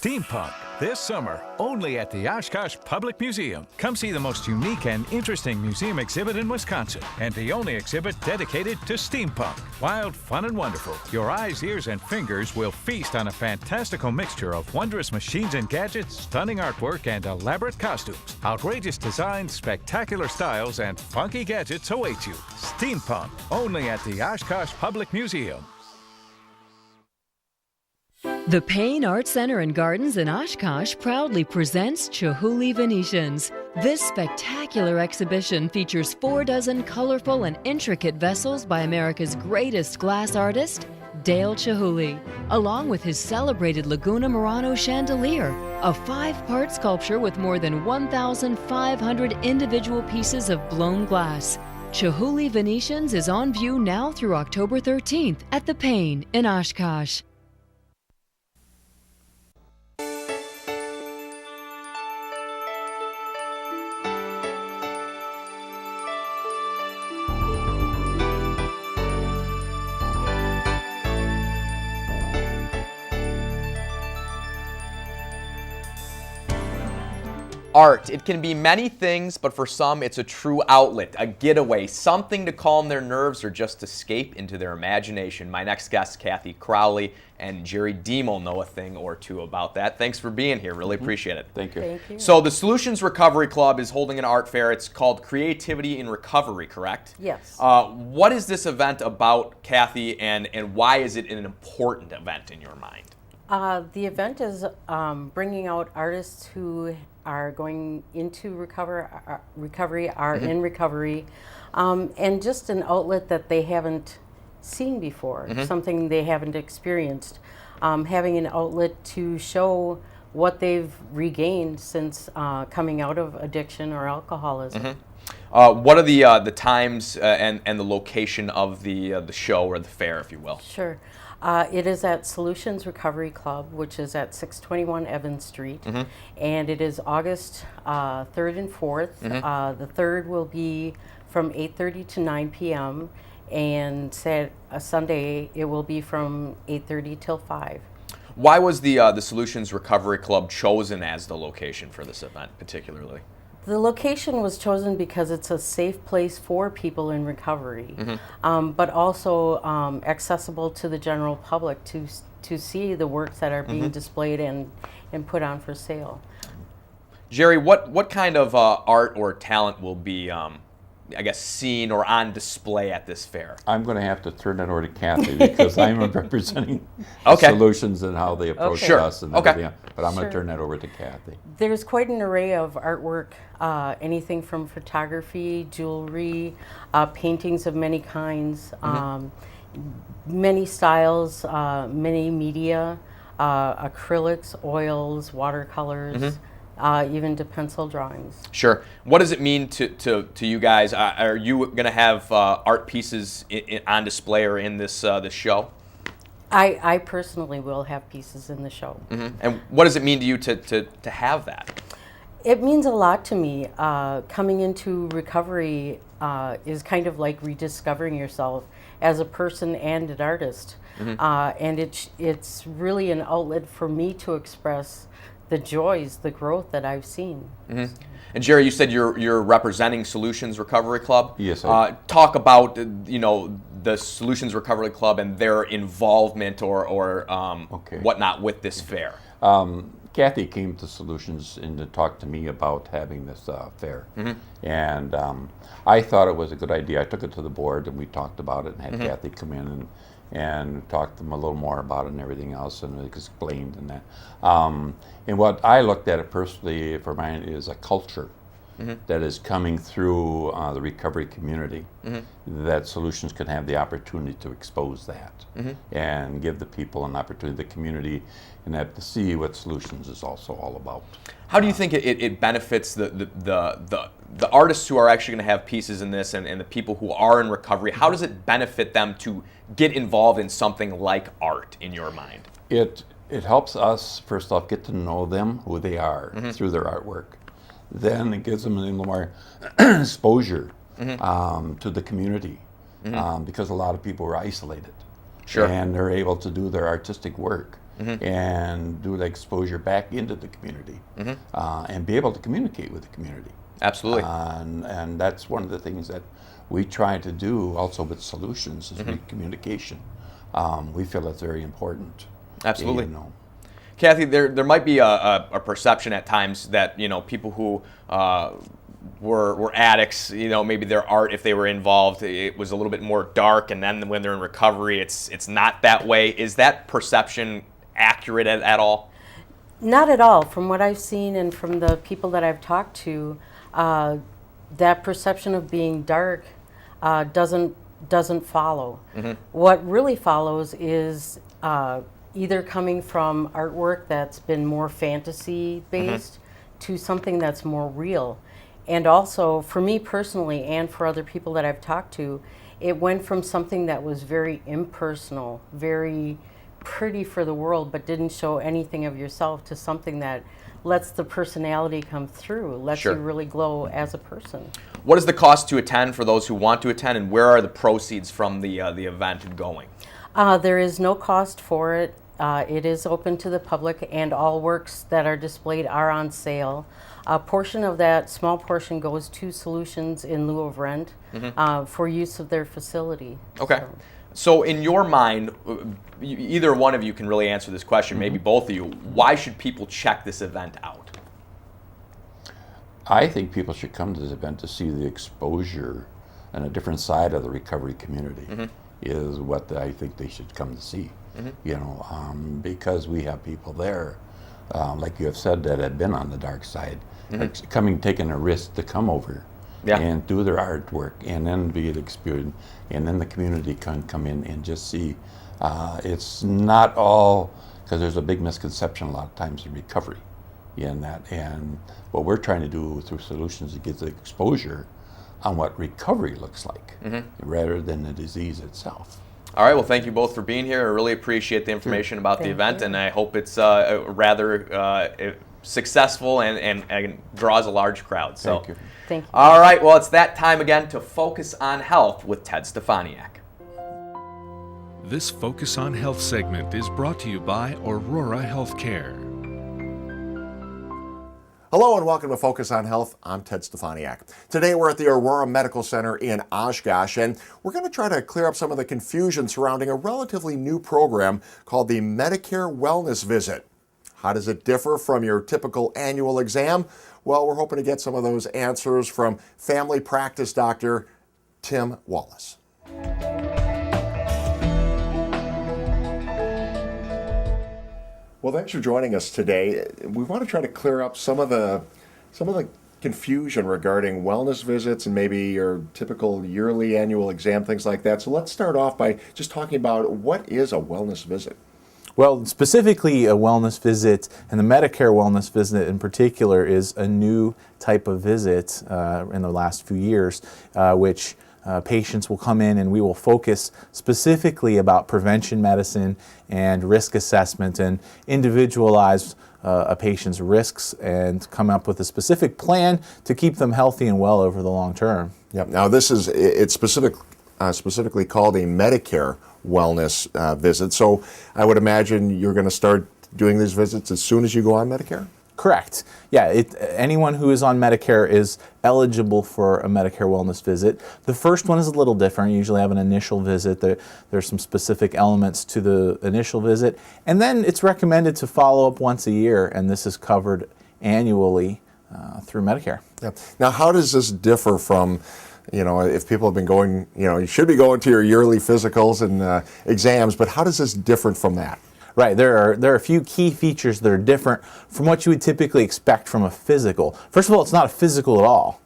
Steampunk, this summer, only at the Oshkosh Public Museum. Come see the most unique and interesting museum exhibit in Wisconsin, and the only exhibit dedicated to steampunk. Wild, fun, and wonderful. Your eyes, ears, and fingers will feast on a fantastical mixture of wondrous machines and gadgets, stunning artwork, and elaborate costumes. Outrageous designs, spectacular styles, and funky gadgets await you. Steampunk, only at the Oshkosh Public Museum. The Payne Art Center and Gardens in Oshkosh proudly presents Chihuly Venetians. This spectacular exhibition features 4 dozen colorful and intricate vessels by America's greatest glass artist, Dale Chihuly, along with his celebrated Laguna Murano chandelier, a 5-part sculpture with more than 1,500 individual pieces of blown glass. Chihuly Venetians is on view now through October 13th at the Payne in Oshkosh. Art. It can be many things, but for some it's a true outlet, a getaway, something to calm their nerves or just escape into their imagination. My next guest, Kathy Crowley and Jerry Demo, know a thing or two about that. Thanks for being here. Really appreciate it. Thank you. Thank you. So the Solutions Recovery Club is holding an art fair. It's called Creativity in Recovery, correct? Yes. What is this event about, Kathy, and why is it an important event in your mind? The event is bringing out artists who are going into recovery, are in recovery, and just an outlet that they haven't seen before, something they haven't experienced. Having an outlet to show what they've regained since coming out of addiction or alcoholism. What are the times and the location of the show or the fair, if you will? Sure. It is at Solutions Recovery Club, which is at 621 Evans Street, and it is August 3rd and 4th. The 3rd will be from 8:30 to 9 p.m., and Sunday it will be from 8:30 till 5. Why was the Solutions Recovery Club chosen as the location for this event particularly? The location was chosen because it's a safe place for people in recovery, but also accessible to the general public to see the works that are being displayed and put on for sale. Jerry, what kind of art or talent will be, I guess, seen or on display at this fair? I'm going to have to turn that over to Kathy because I'm representing Solutions and how they approach us and everything. But I'm going to turn that over to Kathy. There's quite an array of artwork, anything from photography, jewelry, paintings of many kinds, many styles, many media, acrylics, oils, watercolors, even to pencil drawings. Sure. What does it mean to you guys? Are you going to have art pieces on display or in this show? I personally will have pieces in the show. And what does it mean to you to have that? It means a lot to me. Coming into recovery is kind of like rediscovering yourself as a person and an artist. And it's really an outlet for me to express the joys, the growth that I've seen. And Jerry, you said you're representing Solutions Recovery Club. Yes. Talk about the Solutions Recovery Club and their involvement or whatnot with this fair. Kathy came to Solutions and to talk to me about having this fair, and I thought it was a good idea. I took it to the board and we talked about it and had Kathy come in and talk to them a little more about it and everything else, and it explained and that. And what I looked at it personally for mine is a culture that is coming through the recovery community, that Solutions can have the opportunity to expose that and give the people an opportunity, the community, and have to see what Solutions is also all about. How do you think it benefits the artists who are actually going to have pieces in this and the people who are in recovery? How does it benefit them to get involved in something like art, in your mind? It helps us, first off, get to know them, who they are, through their artwork. Then it gives them a little more exposure to the community, because a lot of people were isolated. Sure. And they're able to do their artistic work and do the exposure back into the community and be able to communicate with the community. Absolutely. And that's one of the things that we try to do also with solutions is communication. We feel that's very important. Absolutely. You know. Kathy, there might be a perception at times that, you know, people who were addicts, you know, maybe their art, if they were involved, it was a little bit more dark, and then when they're in recovery, it's not that way. Is that perception accurate at all? Not at all. From what I've seen and from the people that I've talked to, that perception of being dark doesn't follow. What really follows is either coming from artwork that's been more fantasy based to something that's more real. And also, for me personally and for other people that I've talked to, it went from something that was very impersonal, very pretty for the world, but didn't show anything of yourself, to something that lets the personality come through, lets you really glow as a person. What is the cost to attend for those who want to attend, and where are the proceeds from the event going? There is no cost for it. It is open to the public, and all works that are displayed are on sale. A portion of that, small portion, goes to Solutions in lieu of rent for use of their facility. Okay. So in your mind, either one of you can really answer this question, maybe both of you. Why should people check this event out? I think people should come to this event to see the exposure and a different side of the recovery community is what I think they should come to see. You know, because we have people there, like you have said, that have been on the dark side, taking a risk to come over and do their artwork, and then be an experience, and then the community can come in and just see. It's not all, because there's a big misconception a lot of times in recovery, and what we're trying to do through Solutions is get the exposure on what recovery looks like, rather than the disease itself. All right, well, thank you both for being here. I really appreciate the information about the event, and I hope it's rather successful and draws a large crowd. So, thank you. Thank you. All right, well, it's that time again to Focus on Health with Ted Stefaniak. This Focus on Health segment is brought to you by Aurora Healthcare. Hello and welcome to Focus on Health. I'm Ted Stefaniak. Today we're at the Aurora Medical Center in Oshkosh, and we're going to try to clear up some of the confusion surrounding a relatively new program called the Medicare Wellness Visit. How does it differ from your typical annual exam? Well, we're hoping to get some of those answers from family practice doctor Tim Wallace. Well, thanks for joining us today. We want to try to clear up some of the confusion regarding wellness visits and maybe your typical yearly annual exam, things like that. So let's start off by just talking about what is a wellness visit. Well, specifically a wellness visit, and the Medicare wellness visit in particular, is a new type of visit in the last few years, which patients will come in and we will focus specifically about prevention medicine and risk assessment and individualize a patient's risks and come up with a specific plan to keep them healthy and well over the long term. Yep. Now it's specifically called a Medicare wellness visit. So I would imagine you're going to start doing these visits as soon as you go on Medicare? Correct. Yeah, anyone who is on Medicare is eligible for a Medicare wellness visit. The first one is a little different. You usually have an initial visit. There's some specific elements to the initial visit. And then it's recommended to follow up once a year, and this is covered annually through Medicare. Yeah. Now, how does this differ from, if people have been going, you should be going to your yearly physicals and exams, but how does this different from that? Right, there are a few key features that are different from what you would typically expect from a physical. First of all, it's not a physical at all.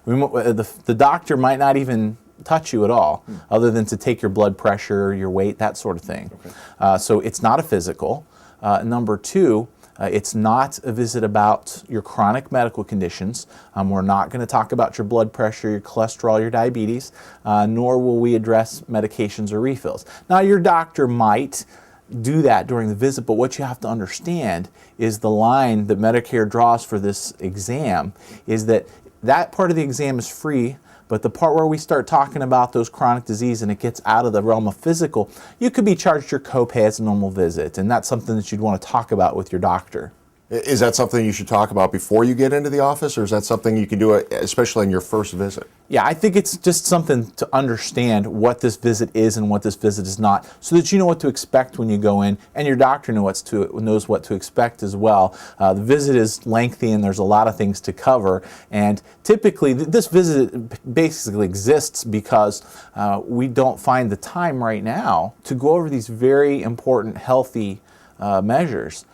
The doctor might not even touch you at all, other than to take your blood pressure, your weight, that sort of thing. Okay. So it's not a physical. Number two, it's not a visit about your chronic medical conditions. We're not going to talk about your blood pressure, your cholesterol, your diabetes, nor will we address medications or refills. Now, your doctor might do that during the visit, but what you have to understand is the line that Medicare draws for this exam is that that part of the exam is free, but the part where we start talking about those chronic disease and it gets out of the realm of physical, you could be charged your copay as a normal visit, and that's something that you'd want to talk about with your doctor. Is that something you should talk about before you get into the office, or is that something you can do, especially in your first visit? Yeah, I think it's just something to understand what this visit is and what this visit is not, so that you know what to expect when you go in, and your doctor knows what to expect as well. The visit is lengthy and there's a lot of things to cover, and typically this visit basically exists because we don't find the time right now to go over these very important healthy measures.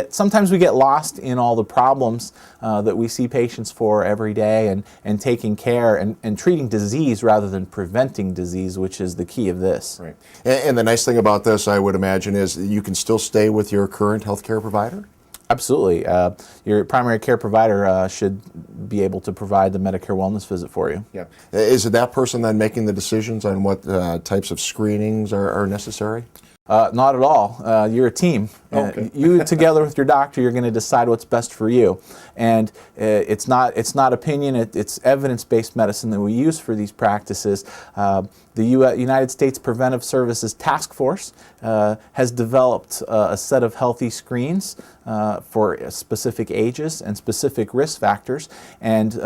Sometimes we get lost in all the problems that we see patients for every day, and taking care and treating disease rather than preventing disease, which is the key of this. Right. And the nice thing about this, I would imagine, is that you can still stay with your current healthcare provider? Absolutely. Your primary care provider should be able to provide the Medicare wellness visit for you. Yeah. Is it that person then making the decisions on what types of screenings are necessary? Not at all. You're a team. Okay. You together with your doctor, you're going to decide what's best for you. And it's not opinion, it's evidence-based medicine that we use for these practices. The United States Preventive Services Task Force has developed a set of healthy screens for specific ages and specific risk factors. And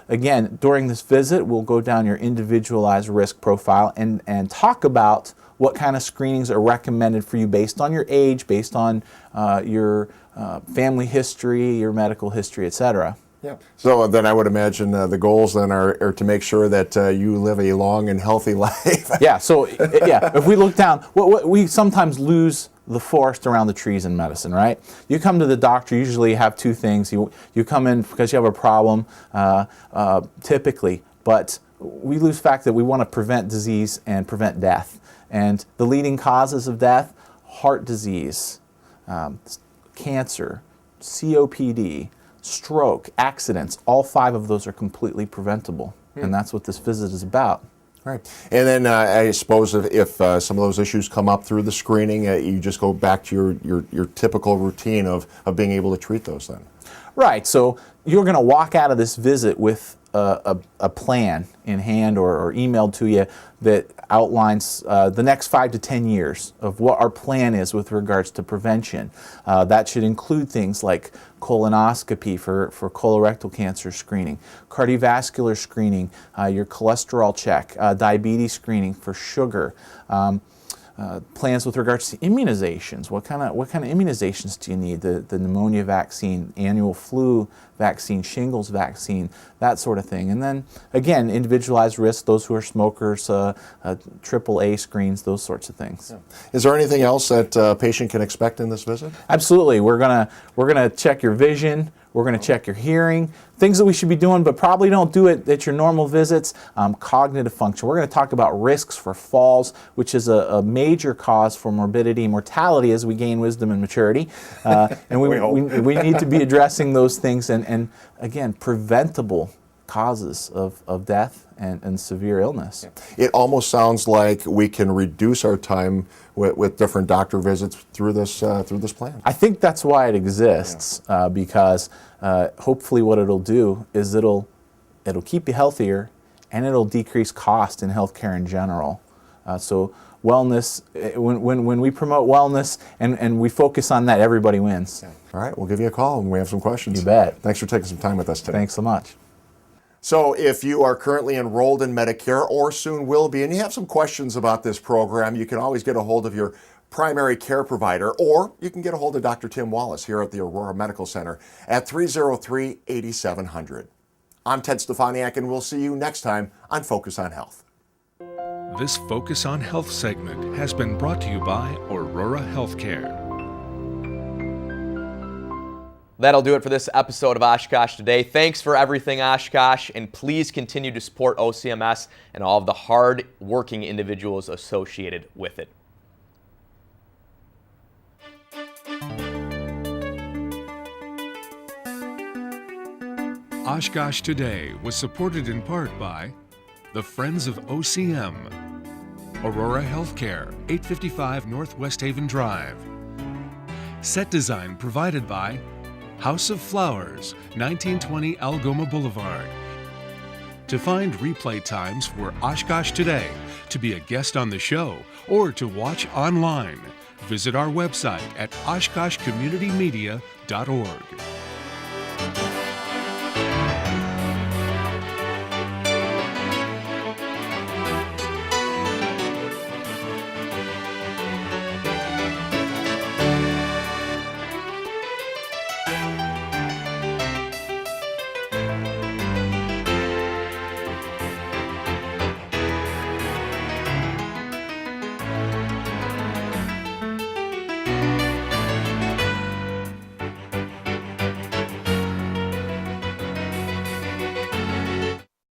again, during this visit, we'll go down your individualized risk profile and talk about what kind of screenings are recommended for you based on your age, based on your family history, your medical history, etc. Yeah. So then I would imagine the goals then are to make sure that you live a long and healthy life. Yeah. So if we look down, we sometimes lose the forest around the trees in medicine, right? You come to the doctor, usually you have two things. You come in because you have a problem, typically, but we lose fact that we want to prevent disease and prevent death. And the leading causes of death: heart disease, cancer, COPD, stroke, accidents. All 5 of those are completely preventable. And that's what this visit is about. Right. And then I suppose if some of those issues come up through the screening, you just go back to your typical routine of being able to treat those then. Right. So you're going to walk out of this visit with a plan in hand or emailed to you that outlines the next 5 to 10 years of what our plan is with regards to prevention. That should include things like colonoscopy for colorectal cancer screening, cardiovascular screening, your cholesterol check, diabetes screening for sugar. Plans with regards to immunizations. What kind of immunizations do you need? The pneumonia vaccine, annual flu vaccine, shingles vaccine, that sort of thing. And then again, individualized risk, those who are smokers, AAA screens, those sorts of things. Yeah. Is there anything else that a patient can expect in this visit? Absolutely. We're gonna check your vision. We're going to check your hearing, things that we should be doing but probably don't do it at your normal visits. Cognitive function. We're going to talk about risks for falls, which is a major cause for morbidity and mortality as we gain wisdom and maturity. And we need to be addressing those things and again, preventable causes of death and severe illness. It almost sounds like we can reduce our time with different doctor visits through this plan. I think that's why it exists, because hopefully what it'll do is it'll keep you healthier and it'll decrease cost in healthcare in general. So wellness, when we promote wellness and we focus on that, everybody wins. All right, we'll give you a call when we have some questions. You bet. Thanks for taking some time with us today. Thanks so much. So if you are currently enrolled in Medicare or soon will be, and you have some questions about this program, you can always get a hold of your primary care provider, or you can get a hold of Dr. Tim Wallace here at the Aurora Medical Center at 303-8700. I'm Ted Stefaniak, and we'll see you next time on Focus on Health. This Focus on Health segment has been brought to you by Aurora Healthcare. That'll do it for this episode of Oshkosh Today. Thanks for everything, Oshkosh, and please continue to support OCMS and all of the hard-working individuals associated with it. Oshkosh Today was supported in part by the Friends of OCM, Aurora Healthcare, 855 Northwest Haven Drive. Set design provided by House of Flowers, 1920 Algoma Boulevard, To find replay times for Oshkosh Today, to be a guest on the show, or to watch online, visit our website at oshkoshcommunitymedia.org.